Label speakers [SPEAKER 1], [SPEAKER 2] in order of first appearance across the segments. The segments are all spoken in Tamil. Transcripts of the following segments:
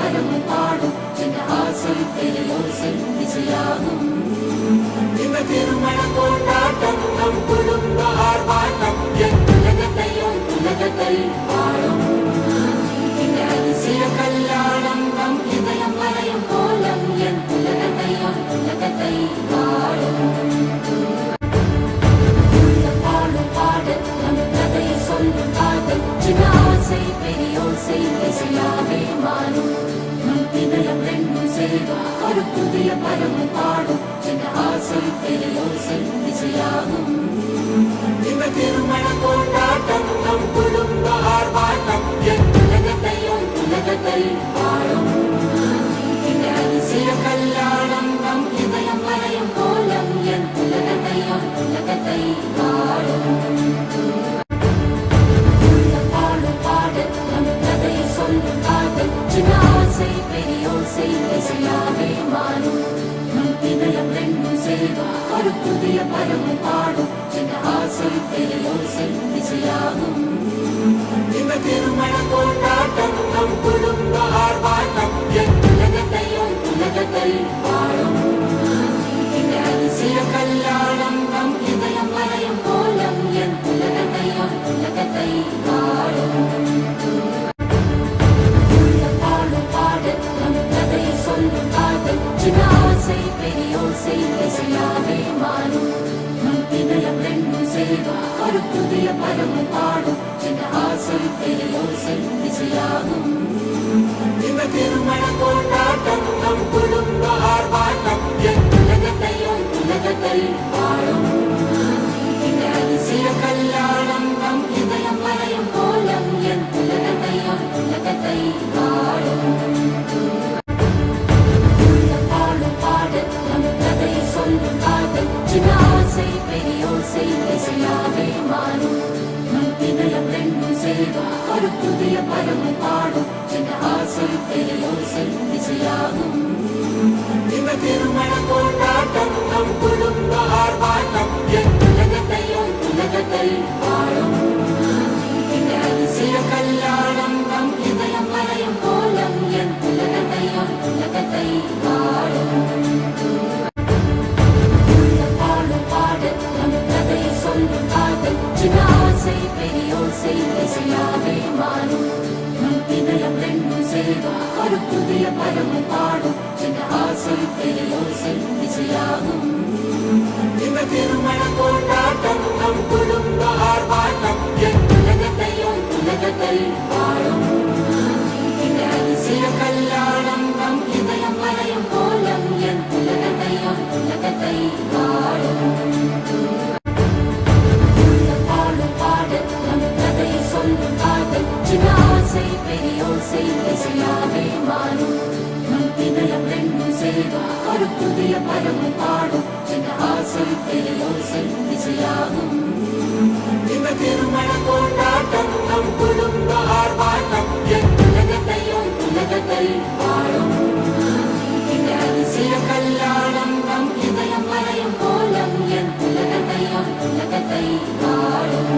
[SPEAKER 1] பரவும் பாடும் என்ற ஆசை பெரியோசை இசையாகும். இந்த திருமண கொண்டாட்டம் நம் குடும்ப ஆர்ப்பாட்டம் என் உலகத்தையும் உலகத்தை பாடும். இந்த அதிசய கல்யாணம் நம் இதயம் வரையும் கோலம் என் உலகத்தையும் உலகத்தை பாடும். பாடும் பாடல் நம் கதையை சொல்லும் காதல் சின்ன ஆசை பெரியோசை இசையாவே மாறும். நம் இதயம் ரெண்டும் சேரும் ஒரு புதிய பரவும் பாடும் என்ற ஆசை பெரியோசை இசையாகும். இந்த திருமண கொண்டாட்டம் நம் குடும்ப ஆர்ப்பாட்டம் என் உலகத்தையும் உலகத்தை பாடும். இந்த அதிசய கல்யாணம் நம் இதயம் வரையும் கோலம் என் உலகத்தையும் உலகத்தை பாடும். பாடும் பாடல் நம் கதையை சொல்லும் காதல் சின்ன ஆசை பெரியோசை இசையாவே மாறும். நம் இதயம் ரெண்டும் சேரும் ஒரு புதிய பரவும் பாடும் என்ற ஆசை பெரியோசை இசையாகும். இந்த திருமண கொண்டாட்டம் நம் குடும்ப ஆர்ப்பாட்டம் என் உலகத்தையும் உலகத்தை பாடும். இந்த அதிசய கல்யாணம் நம் இதயம் வரையும் கோலம் என் உலகத்தையும் உலகத்தை பாடும். பாடும் பாடல் நம் கதையை சொல்லும் காதல் சின்ன ஆசை பெரியோசை இசையாவே மாறும். நம் இதயம் ரெண்டும் சேரும் ஒரு புதிய பரவும் பாடும் என்ற ஆசை பெரியோசை இசையாகும். இந்த திருமண கொண்டாட்டம் நம் குடும்ப ஆர்ப்பாட்டம் என் உலகத்தையும் உலகத்தை பாடும். இந்த அதிசய கல்யாணம் நம் இதயம் வரையும் கோலம் என் உலகத்தையும் உலகத்தை பாடும். பாடும் பாடல் நம் கதையை சொல்லும் காதல் சின்ன ஆசை பெரியோசை இசையாவே மாறும். நம் இதயம் ரெண்டும் சேரும் ஒரு புதிய பரவும் பாடும் என்ற ஆசை பெரியோசை இசையாகும். இந்த திருமண கொண்டாட்டம் நம் குடும்ப ஆர்ப்பாட்டம் என் உலகத்தையும் உலகத்தை பாடும். இந்த அதிசய கல்யாணம் நம் இதயம் வரையும் கோலம் என் உலகத்தையும் உலகத்தை பாடும். பாடும் பாடல் நம் கதையை சொல்லும் காதல் சின்ன ஆசை பெரியோசை இசையாவே மாறும். நம் இதயம் ரெண்டும் சேரும் ஒரு புதிய பரவும் பாடும் என்ற ஆசை பெரியோசை இசையாகும். இந்த திருமண கொண்டாட்டம் நம் குடும்ப ஆர்ப்பாட்டம் என் உலகத்தையும் உலகத்தை பாடும். இந்த அதிசய கல்யாணம் நம் இதயம் வரையும் கோலம் என் உலகத்தையும் உலகத்தை பாடும். பாடும் பாடல் நம் கதையை சொல்லும் காதல் சின்ன ஆசை பெரியோசை இசையாவே மாறும். நம் இதயம் ரெண்டும் சேரும் ஒரு புதிய பரவும் பாடும் என்ற ஆசை பெரியோசை இசையாகும். இந்த திருமண கொண்டாட்டம் நம் குடும்ப ஆர்ப்பாட்டம் என் உலகத்தையும் உலகத்தை பாடும். இந்த அதிசய கல்யாணம் நம் இதயம் வரையும் கோலம் என் உலகத்தையும் உலகத்தை பாடும்.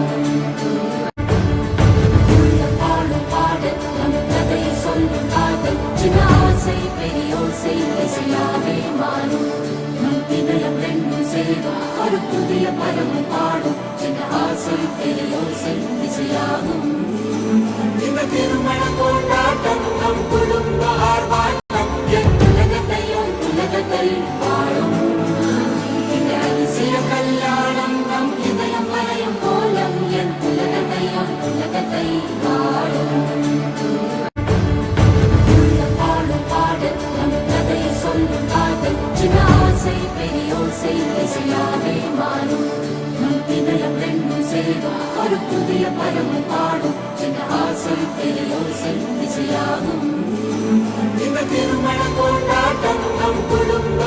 [SPEAKER 1] பாடும் பாடல் நம் கதையை சொல்லும் காதல் சின்ன ஆசை பெரியோசை இசையாவே மாறும். நம் இதயம் ரெண்டும் சேரும் ஒரு புதிய பரவும் பாடும் என்ற ஆசை பெரியோசை இசையாகும். இந்த திருமண கொண்டாட்டம் நம் குடும்ப ஆர்ப்பாட்டம் என் உலகத்தையும் உலகத்தை பாடும். இந்த அதிசய கல்யாணம் நம் இதயம் வரையும் கோலம் என் உலகத்தையும் உலகத்தை பாடும். பாடும் பாடல் நம் கதையை சொல்லும் காதல் சின்ன ஆசை பெரியோசை இசையாவே மாறும். நம் இதயம் ரெண்டும் சேரும் ஒரு புதிய பரவும் பாடும் என்ற ஆசை பெரியோசை இசையாகும். இந்த திருமண கொண்டாட்டம் நம் குடும்ப